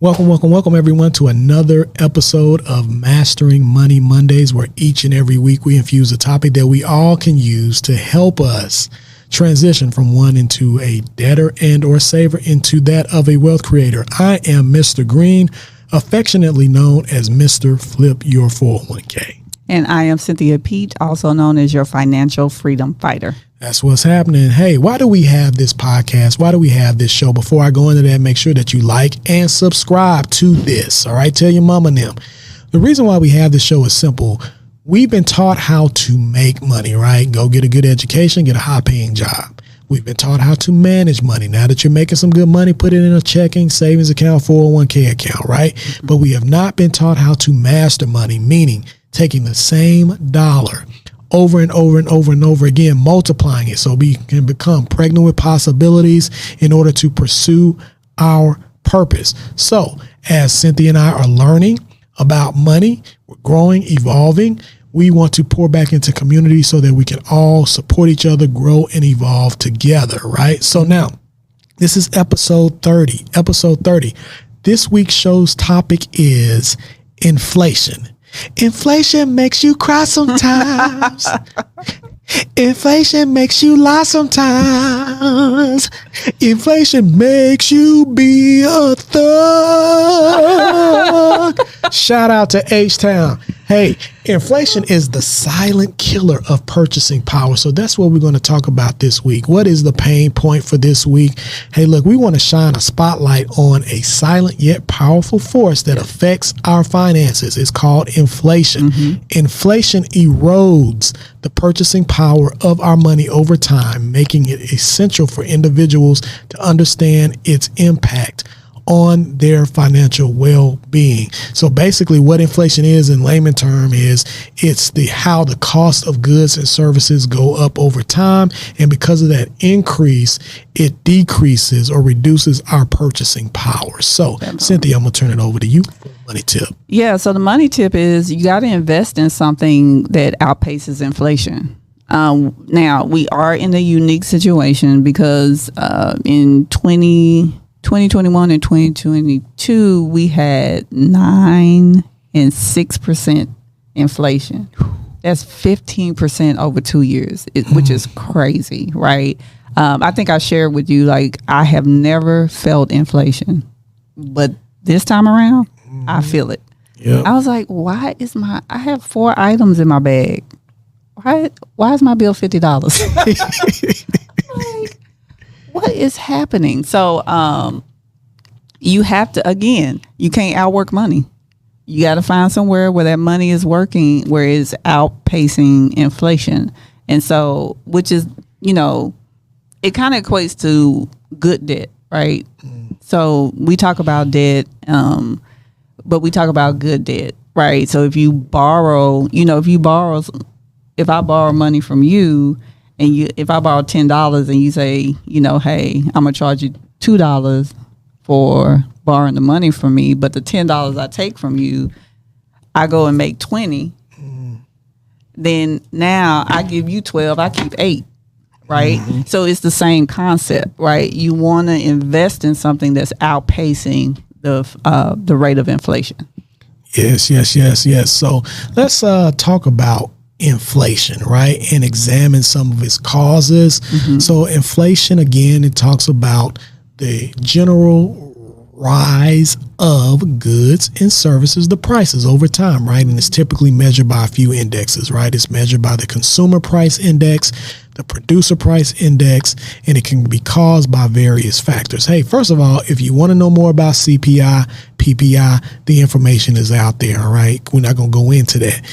Welcome everyone to another episode of Mastering Money Mondays, where each and every week we infuse a topic that we all can use to help us transition from one into a debtor and or saver into that of a wealth creator. I am Mr. Green, affectionately known as Mr. Flip Your 401k. And I am Cynthia Pete, also known as your financial freedom fighter. That's what's happening. Hey, why do we have this podcast? Why do we have this show? Before I go into that, make sure that you like and subscribe to this. All right. Tell your mama and them. The reason why we have this show is simple. We've been taught how to make money, right? Go get a good education, get a high paying job. We've been taught how to manage money. Now that you're making some good money, put it in a checking, savings account, 401k account, right? But we have not been taught how to master money, meaning taking the same dollar over and over and over and over again, multiplying it so we can become pregnant with possibilities in order to pursue our purpose. So as Cynthia and I are learning about money, we're growing, evolving, we want to pour back into community so that we can all support each other, grow and evolve together, right? So now this is episode 30. This week's show's topic is inflation. Inflation makes you cry sometimes. Inflation makes you lie sometimes. Inflation makes you be a thug. Shout out to H-Town. Hey, inflation is the silent killer of purchasing power. So that's what we're going to talk about this week. What is the pain point for this week? Hey, look, we want to shine a spotlight on a silent yet powerful force that affects our finances. It's called inflation. Inflation erodes the purchasing power of our money over time, making it essential for individuals to understand its impact on their financial well-being. So basically what inflation is in layman term is it's how the cost of goods and services go up over time. And because of that increase, it decreases or reduces our purchasing power. So Cynthia, I'm going to turn it over to you for the money tip. Yeah. So the money tip is you got to invest in something that outpaces inflation. Now we are in a unique situation because in 2021 and 2022, we had 9% and 6% inflation. That's 15% over 2 years, which is crazy, right? I think I shared with you, like, I have never felt inflation, but this time around, I feel it. Yep. I was like, I have 4 items in my bag. Why is my bill $50? Like, what is happening? So you have to, again, you can't outwork money. You got to find somewhere where that money is working, where it's outpacing inflation. And so, which is, it kind of equates to good debt, right? So we talk about debt, but we talk about good debt, right? So if you borrow, if I borrow money from you, and if I borrow $10 and you say, hey, I'm gonna charge you $2 for borrowing the money from me, but the $10 I take from you, I go and make 20. Then now I give you 12, I keep 8, right? So it's the same concept, right? You want to invest in something that's outpacing the rate of inflation. Yes. So let's talk about inflation, right? And examine some of its causes. So inflation, again, it talks about the general rise of goods and services, the prices over time, right? And it's typically measured by a few indexes, right? It's measured by the consumer price index, the producer price index, and it can be caused by various factors. Hey, first of all, if you want to know more about CPI, PPI, the information is out there, all right? We're not going to go into that.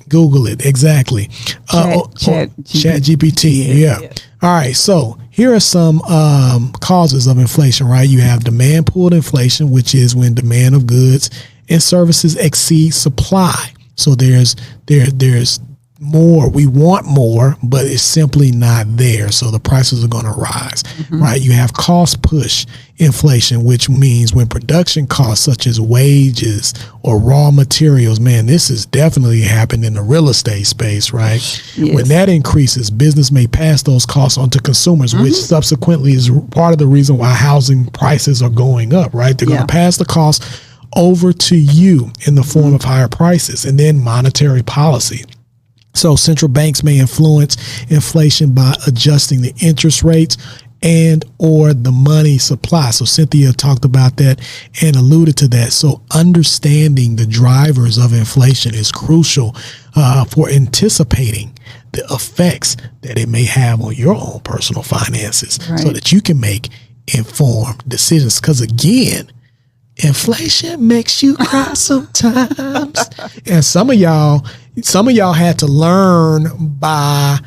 Google it, exactly. Chat GPT, yeah. All right, so here are some causes of inflation, right? You have demand pulled inflation, which is when demand of goods and services exceeds supply. So there's more. We want more, but it's simply not there. So the prices are going to rise, right? You have cost push inflation, which means when production costs such as wages or raw materials, man, this has definitely happened in the real estate space, right? Yes. When that increases, business may pass those costs on to consumers, which subsequently is part of the reason why housing prices are going up, right? They're going to pass the cost over to you in the form of higher prices. And then monetary policy. So central banks may influence inflation by adjusting the interest rates and or the money supply. So Cynthia talked about that and alluded to that. So understanding the drivers of inflation is crucial for anticipating the effects that it may have on your own personal finances so that you can make informed decisions. Because again, inflation makes you cry sometimes. And some of y'all had to learn by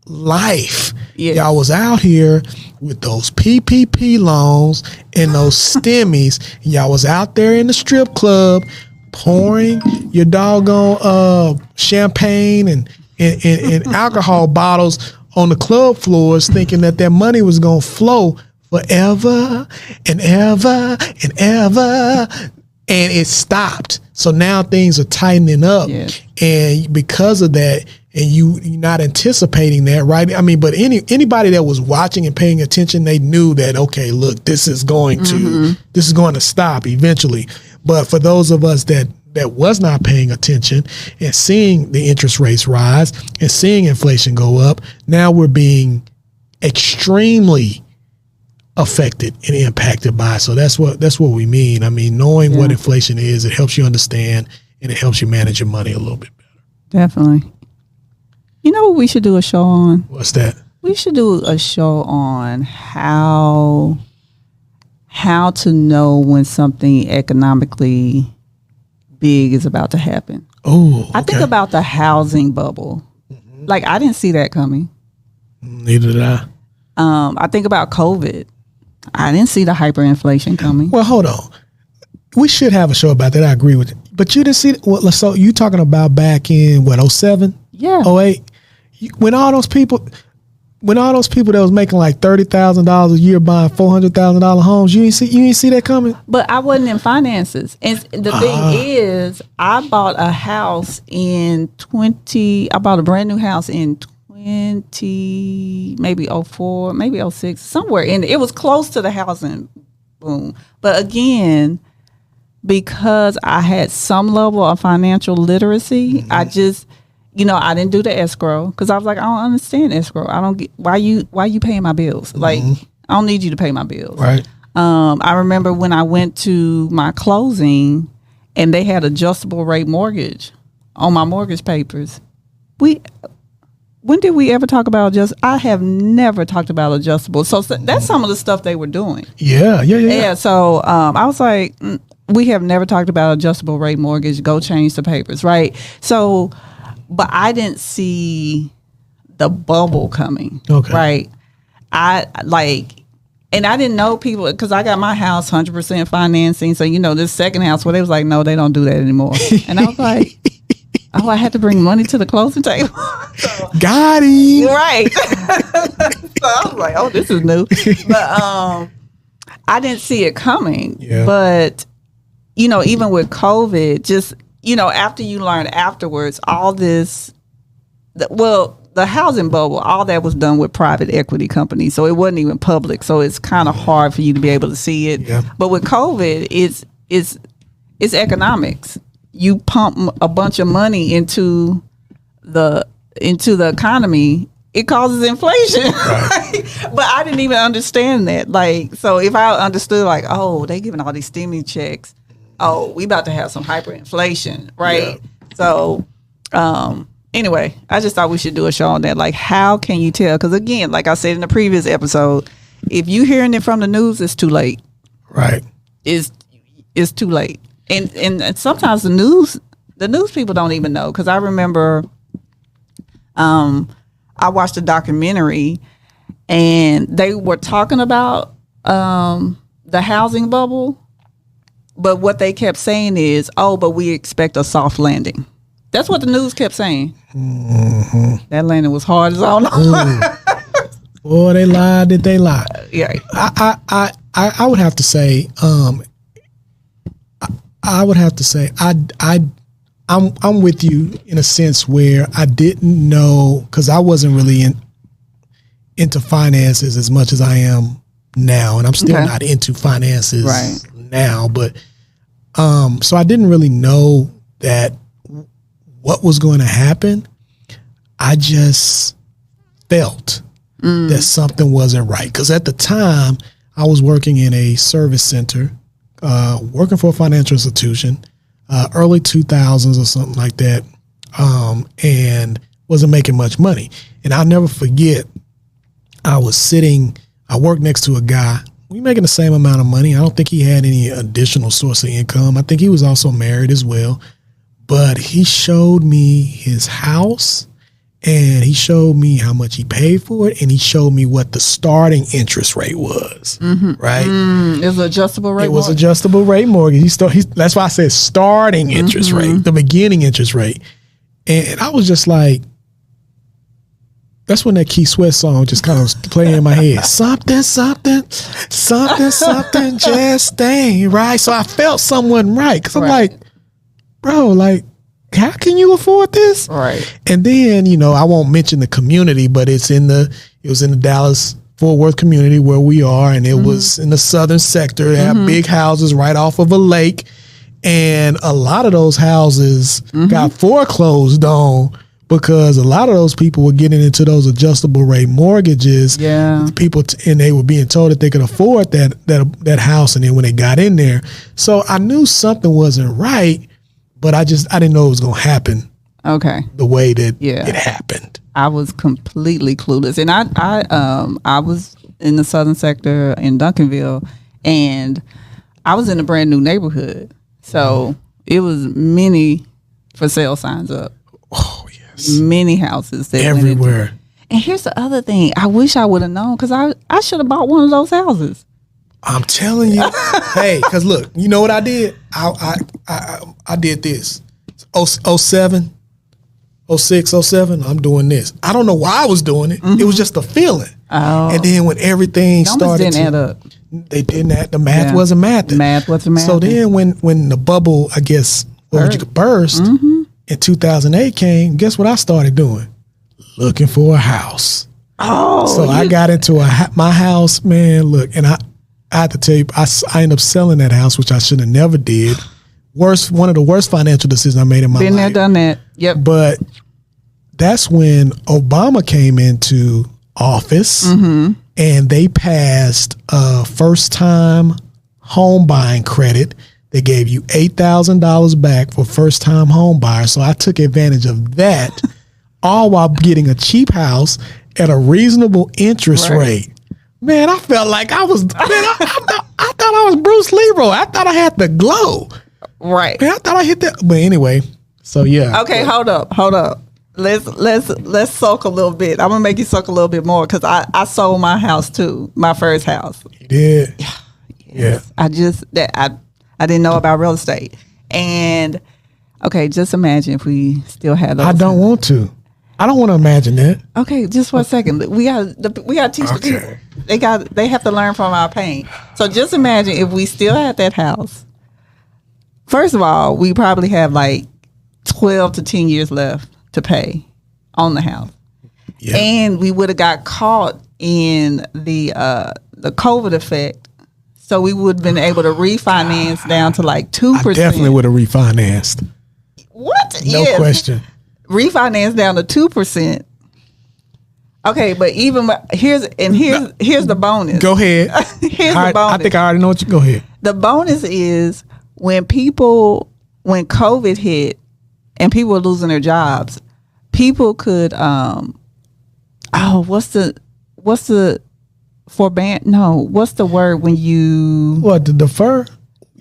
life. Yes. Y'all was out here with those PPP loans and those stimmies. Y'all was out there in the strip club pouring your doggone champagne and alcohol bottles on the club floors thinking that money was going to flow forever and ever and ever, and it stopped. So now things are tightening up, and because of that, and you're not anticipating that, right? I mean, but anybody that was watching and paying attention, they knew that, okay, look, this is going to stop eventually. But for those of us that was not paying attention and seeing the interest rates rise and seeing inflation go up, now we're being extremely affected and impacted by. So that's what we mean. I mean, knowing what inflation is, it helps you understand and it helps you manage your money a little bit better. Definitely. You know what we should do a show on? What's that? We should do a show on how to know when something economically big is about to happen. Oh, okay. I think about the housing bubble. Like, I didn't see that coming. Neither did I. I think about COVID. I didn't see the hyperinflation coming. Well, hold on. We should have a show about that. I agree with you. But you didn't see so you talking about back in 07? Yeah. 08? When all those people that was making like $30,000 a year buying $400,000 homes, you ain't see that coming. But I wasn't in finances, and the thing is, I bought a house I bought a brand new house in 20, maybe 04, maybe 06, somewhere in it was close to the housing boom. But again, because I had some level of financial literacy, I just. I didn't do the escrow because I was like, I don't understand escrow. I don't get why you paying my bills. Like, I don't need you to pay my bills. Right. I remember when I went to my closing and they had adjustable rate mortgage on my mortgage papers. When did we ever talk about I have never talked about adjustable. So that's some of the stuff they were doing. Yeah. So I was like, we have never talked about adjustable rate mortgage. Go change the papers. Right. So. But I didn't see the bubble coming. Okay. Right. And I didn't know people because I got my house 100% financing. So, this second house where they was like, no, they don't do that anymore. And I was like, oh, I had to bring money to the closing table. Got him. Right. So I was like, oh, this is new. But I didn't see it coming. Yeah. But, even with COVID, just, after you learn afterwards, all this, the housing bubble, all that was done with private equity companies. So it wasn't even public. So it's kind of hard for you to be able to see it. Yeah. But with COVID, it's economics. You pump a bunch of money into the economy, it causes inflation. Right. But I didn't even understand that. Like, so if I understood, like, oh, they giving all these stimmy checks. Oh, we about to have some hyperinflation, right? Yeah. So, anyway, I just thought we should do a show on that. Like, how can you tell? Because again, like I said in the previous episode, if you hearing it from the news, it's too late. Right. It's too late. And sometimes the news people don't even know. Because I remember, I watched a documentary, and they were talking about the housing bubble. But what they kept saying is, oh, but we expect a soft landing. That's what the news kept saying. Mm-hmm. That landing was hard as all know. Boy, they lied. Did they lie? Yeah. I would have to say, I'm with you in a sense where I didn't know, because I wasn't really into finances as much as I am now, and I'm still not into finances now. But so I didn't really know that what was going to happen. I just felt that something wasn't right, because at the time I was working in a service center, working for a financial institution, early 2000s or something like that, and wasn't making much money. And I'll never forget, I worked next to a guy. We making the same amount of money. I don't think he had any additional source of income. I think he was also married as well. But he showed me his house, and he showed me how much he paid for it, and he showed me what the starting interest rate was. Right? It was adjustable rate. It was adjustable rate mortgage. That's why I said starting interest rate, the beginning interest rate. And I was just like, that's when that Keith Sweat song just kind of was playing in my head. Something, something, something, something just ain't right. So I felt something right, because I'm like, bro, like, how can you afford this? Right. And then, I won't mention the community, but it was in the Dallas Fort Worth community where we are, and it was in the southern sector. They have big houses right off of a lake, and a lot of those houses got foreclosed on because a lot of those people were getting into those adjustable rate mortgages. Yeah. And they were being told that they could afford that house, and then when they got in there. So I knew something wasn't right, but I didn't know it was going to happen. Okay. The way that it happened. I was completely clueless. And I was in the southern sector in Duncanville, and I was in a brand new neighborhood. So it was many for sale signs up. Oh, yes. Many houses. That everywhere. And here's the other thing. I wish I would have known, because I should have bought one of those houses. I'm telling you. Hey, because look, you know what I did? I did this. 07, 06, 07, I'm doing this. I don't know why I was doing it. It was just a feeling. Oh. And then when everything started didn't add up. They didn't add, the math wasn't math. Math wasn't math. So then when the bubble, I guess, burst in 2008 came, guess what I started doing? Looking for a house. Oh. So I got into my house, man, look, and I had to tell you, I ended up selling that house, which I should have never did. One of the worst financial decisions I made in my life. Been there, done that. Yep. But that's when Obama came into office, and they passed a first-time home buying credit. They gave you $8,000 back for first-time home buyers. So I took advantage of that, all while getting a cheap house at a reasonable interest rate. Man, I felt like I was. Man, I thought I was Bruce Leroy. I thought I had the glow. Right. Man, I thought I hit that. But anyway, so yeah. Okay, hold up. Let's soak a little bit. I'm gonna make you soak a little bit more, because I sold my house too, my first house. You did. Yeah. I didn't know about real estate, and okay, just imagine if we still had those. I don't want to. I don't want to imagine that. Okay, just for a second. We got to teach the people. They have to learn from our pain. So just imagine if we still had that house. First of all, we probably have like 12 to 10 years left to pay on the house. Yeah. And we would have got caught in the COVID effect. So we would have been able to refinance down to like 2%. I definitely would have refinanced. What? No question. Refinance down to 2%. Okay, but here's the bonus. Go ahead. Here's the bonus. I think I already know what you. Go ahead. The bonus is when COVID hit and people were losing their jobs, people could what's the forbearance? No, what's the word when you the defer?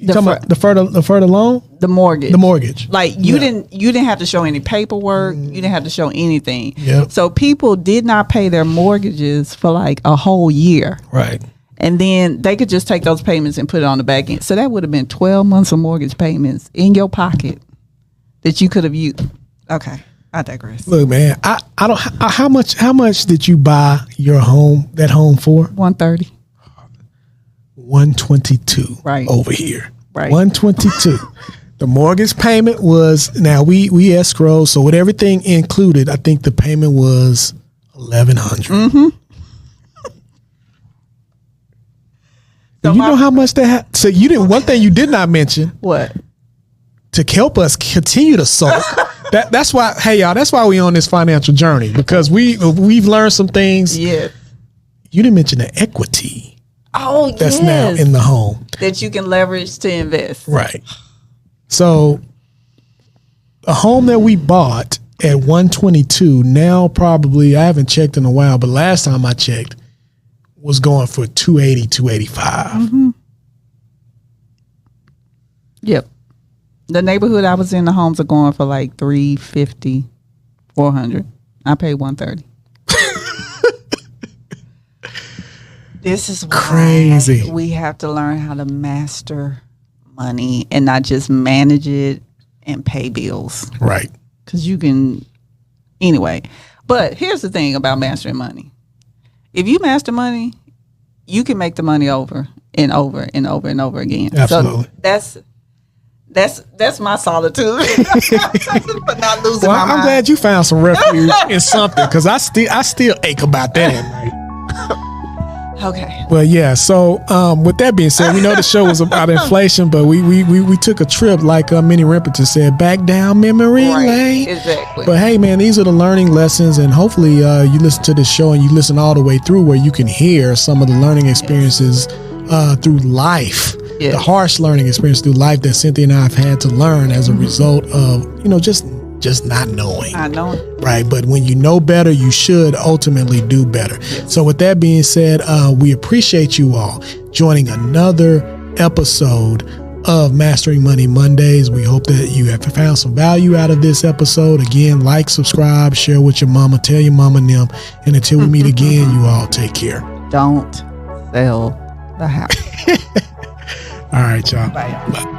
Defer the loan? The mortgage. The mortgage. Like you didn't have to show any paperwork. You didn't have to show anything. Yep. So people did not pay their mortgages for like a whole year. Right. And then they could just take those payments and put it on the back end. So that would have been 12 months of mortgage payments in your pocket that you could have used. Okay, I digress. Look, man, I don't. How much did you buy your home for? 130. 122. Right. Over here. Right. 122. The mortgage payment was, now we escrow, so with everything included, I think the payment was $1,100. Mm-hmm. So you know how much that? So you didn't. One thing you did not mention. What? To help us continue to soak. That's why. Hey y'all. That's why we on this financial journey, because we've learned some things. Yeah. You didn't mention the equity. Oh, that's now in the home that you can leverage to invest. Right. So a home that we bought at 122 now, probably, I haven't checked in a while, but last time I checked was going for 280, 285. Mm-hmm. Yep. The neighborhood I was in, the homes are going for like 350, 400. I paid 130. This is why crazy. We have to learn how to master money and not just manage it and pay bills. Right. Because you can, anyway. But here's the thing about mastering money. If you master money, you can make the money over and over and over and over again. Absolutely. So that's my solitude for not losing my mind. I'm glad you found some refuge in something, because I still ache about that at night. Okay. Well, yeah. So, with that being said, we know the show was about inflation, but we took a trip, like Minnie Riperton said, back down memory lane. Exactly. But hey, man, these are the learning lessons, and hopefully, you listen to this show and you listen all the way through, where you can hear some of the learning experiences through life, the harsh learning experience through life that Cynthia and I have had to learn as a result of, just not knowing. I know. Right. But when you know better, you should ultimately do better. Yes. So with that being said, we appreciate you all joining another episode of Mastering Money Mondays. We hope that you have found some value out of this episode. Again, like, subscribe, share with your mama, tell your mama and them. And until we meet again, you all take care. Don't sell the house. All right, y'all. Bye. Bye.